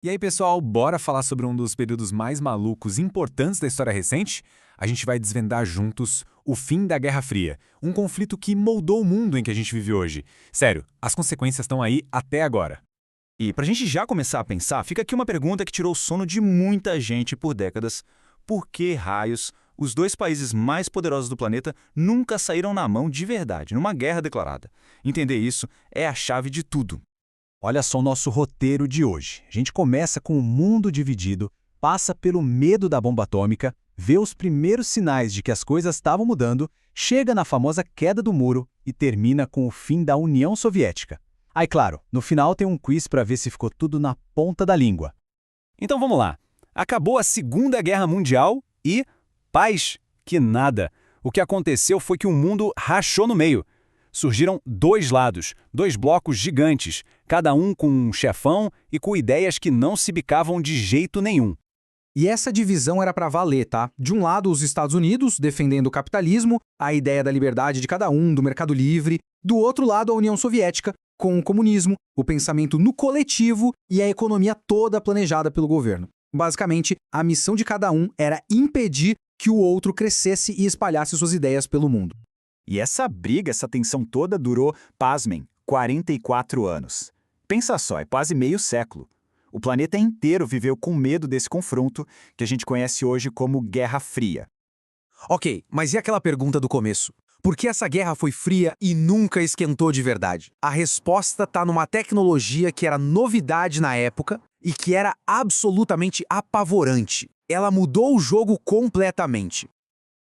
E aí, pessoal, bora falar sobre um dos períodos mais malucos e importantes da história recente? A gente vai desvendar juntos o fim da Guerra Fria, um conflito que moldou o mundo em que a gente vive hoje. Sério, as consequências estão aí até agora. E pra gente já começar a pensar, fica aqui uma pergunta que tirou o sono de muita gente por décadas. Por que raios os dois países mais poderosos do planeta nunca saíram na mão de verdade, numa guerra declarada? Entender isso é a chave de tudo. Olha só o nosso roteiro de hoje. A gente começa com o mundo dividido, passa pelo medo da bomba atômica, vê os primeiros sinais de que as coisas estavam mudando, chega na famosa queda do muro e termina com o fim da União Soviética. Aí, claro, no final tem um quiz para ver se ficou tudo na ponta da língua. Então vamos lá. Acabou a Segunda Guerra Mundial e paz que nada. O que aconteceu foi que o mundo rachou no meio. Surgiram dois lados, dois blocos gigantes, cada um com um chefão e com ideias que não se bicavam de jeito nenhum. E essa divisão era para valer, tá? De um lado, os Estados Unidos, defendendo o capitalismo, a ideia da liberdade de cada um, do mercado livre. Do outro lado, a União Soviética, com o comunismo, o pensamento no coletivo e a economia toda planejada pelo governo. Basicamente, a missão de cada um era impedir que o outro crescesse e espalhasse suas ideias pelo mundo. E essa briga, essa tensão toda durou, pasmem, 44 anos. Pensa só, é quase meio século. O planeta inteiro viveu com medo desse confronto que a gente conhece hoje como Guerra Fria. Ok, mas e aquela pergunta do começo? Por que essa guerra foi fria e nunca esquentou de verdade? A resposta está numa tecnologia que era novidade na época e que era absolutamente apavorante. Ela mudou o jogo completamente.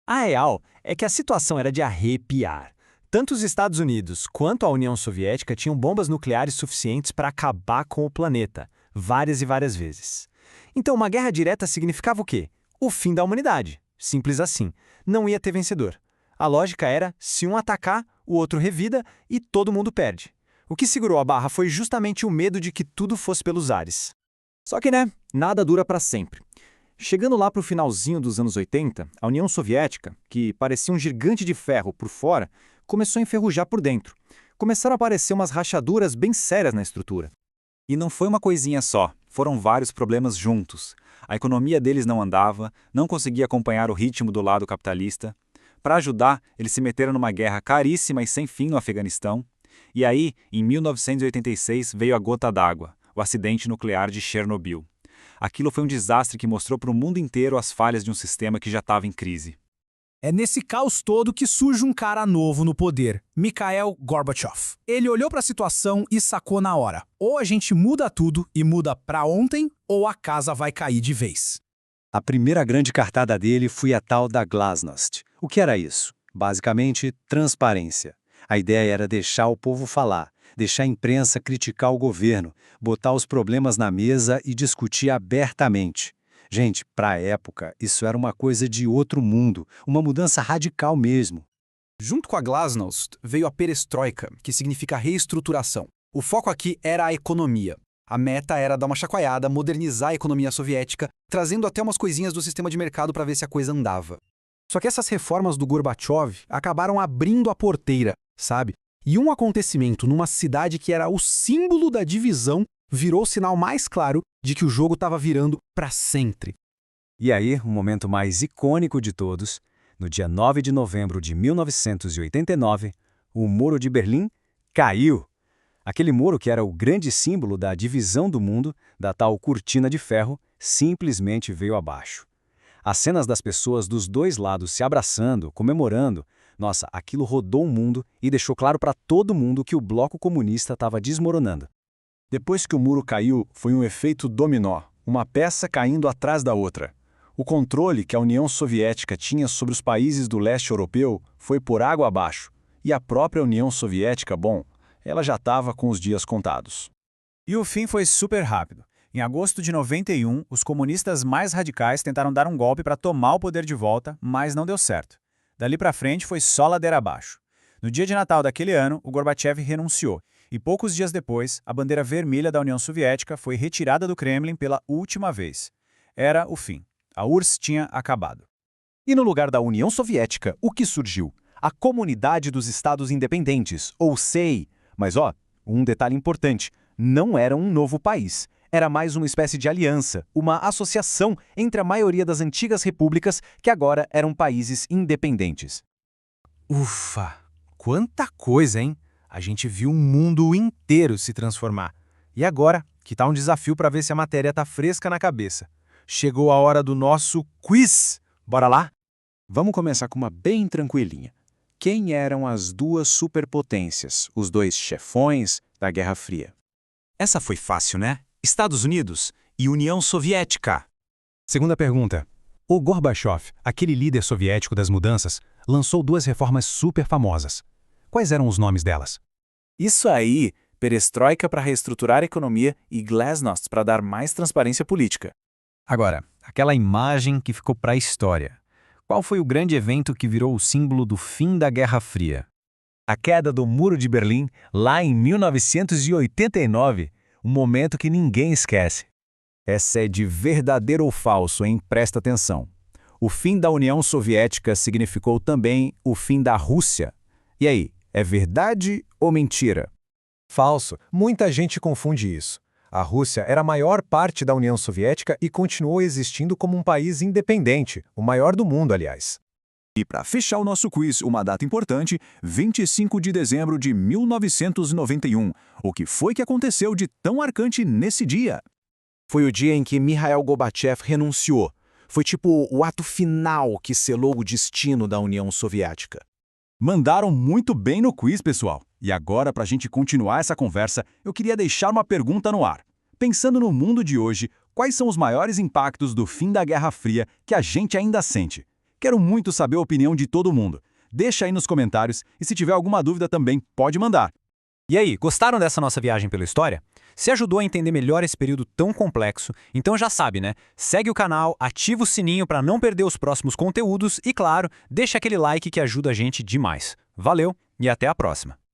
A real é que a situação era de arrepiar. Tanto os Estados Unidos quanto a União Soviética tinham bombas nucleares suficientes para acabar com o planeta, várias e várias vezes. Então, uma guerra direta significava o quê? O fim da humanidade. Simples assim. Não ia ter vencedor. A lógica era, se um atacar, o outro revida e todo mundo perde. O que segurou a barra foi justamente o medo de que tudo fosse pelos ares. Só que, nada dura para sempre. Chegando lá para o finalzinho dos anos 80, a União Soviética, que parecia um gigante de ferro por fora, começou a enferrujar por dentro. Começaram a aparecer umas rachaduras bem sérias na estrutura. E não foi uma coisinha só, foram vários problemas juntos. A economia deles não andava, não conseguia acompanhar o ritmo do lado capitalista. Para ajudar, eles se meteram numa guerra caríssima e sem fim no Afeganistão. E aí, em 1986, veio a gota d'água, o acidente nuclear de Chernobyl. Aquilo foi um desastre que mostrou para o mundo inteiro as falhas de um sistema que já estava em crise. É nesse caos todo que surge um cara novo no poder, Mikhail Gorbachev. Ele olhou para a situação e sacou na hora. Ou a gente muda tudo e muda para ontem, ou a casa vai cair de vez. A primeira grande cartada dele foi a tal da Glasnost. O que era isso? Basicamente, transparência. A ideia era deixar o povo falar, deixar a imprensa criticar o governo, botar os problemas na mesa e discutir abertamente. Gente, para a época, isso era uma coisa de outro mundo, uma mudança radical mesmo. Junto com a Glasnost veio a Perestroika, que significa reestruturação. O foco aqui era a economia. A meta era dar uma chacoalhada, modernizar a economia soviética, trazendo até umas coisinhas do sistema de mercado para ver se a coisa andava. Só que essas reformas do Gorbachev acabaram abrindo a porteira, sabe? E um acontecimento numa cidade que era o símbolo da divisão virou o sinal mais claro de que o jogo estava virando para sempre. E aí, o momento mais icônico de todos, no dia 9 de novembro de 1989, o Muro de Berlim caiu. Aquele muro que era o grande símbolo da divisão do mundo, da tal cortina de ferro, simplesmente veio abaixo. As cenas das pessoas dos dois lados se abraçando, comemorando, nossa, aquilo rodou o mundo e deixou claro para todo mundo que o bloco comunista estava desmoronando. Depois que o muro caiu, foi um efeito dominó, uma peça caindo atrás da outra. O controle que a União Soviética tinha sobre os países do leste europeu foi por água abaixo, e a própria União Soviética, ela já estava com os dias contados. E o fim foi super rápido. Em agosto de 91, os comunistas mais radicais tentaram dar um golpe para tomar o poder de volta, mas não deu certo. Dali para frente foi só ladeira abaixo. No dia de Natal daquele ano, o Gorbachev renunciou, e poucos dias depois, a bandeira vermelha da União Soviética foi retirada do Kremlin pela última vez. Era o fim. A URSS tinha acabado. E no lugar da União Soviética, o que surgiu? A Comunidade dos Estados Independentes, ou CEI. Mas um detalhe importante, não era um novo país. Era mais uma espécie de aliança, uma associação entre a maioria das antigas repúblicas que agora eram países independentes. Ufa! Quanta coisa, hein? A gente viu um mundo inteiro se transformar. E agora, que tal um desafio para ver se a matéria tá fresca na cabeça? Chegou a hora do nosso quiz! Bora lá? Vamos começar com uma bem tranquilinha. Quem eram as duas superpotências, os dois chefões da Guerra Fria? Essa foi fácil, né? Estados Unidos e União Soviética. Segunda pergunta. O Gorbachev, aquele líder soviético das mudanças, lançou duas reformas super famosas. Quais eram os nomes delas? Isso aí, perestroika para reestruturar a economia e glasnost para dar mais transparência política. Agora, aquela imagem que ficou para a história. Qual foi o grande evento que virou o símbolo do fim da Guerra Fria? A queda do Muro de Berlim, lá em 1989, um momento que ninguém esquece. Essa é de verdadeiro ou falso, hein? Presta atenção. O fim da União Soviética significou também o fim da Rússia. E aí, é verdade ou mentira? Falso. Muita gente confunde isso. A Rússia era a maior parte da União Soviética e continuou existindo como um país independente, o maior do mundo, aliás. E para fechar o nosso quiz, uma data importante, 25 de dezembro de 1991. O que foi que aconteceu de tão marcante nesse dia? Foi o dia em que Mikhail Gorbachev renunciou. Foi tipo o ato final que selou o destino da União Soviética. Mandaram muito bem no quiz, pessoal. E agora, para a gente continuar essa conversa, eu queria deixar uma pergunta no ar. Pensando no mundo de hoje, quais são os maiores impactos do fim da Guerra Fria que a gente ainda sente? Quero muito saber a opinião de todo mundo. Deixa aí nos comentários e se tiver alguma dúvida também, pode mandar. E aí, gostaram dessa nossa viagem pela história? Se ajudou a entender melhor esse período tão complexo, então já sabe, né? Segue o canal, ativa o sininho para não perder os próximos conteúdos e, claro, deixa aquele like que ajuda a gente demais. Valeu e até a próxima!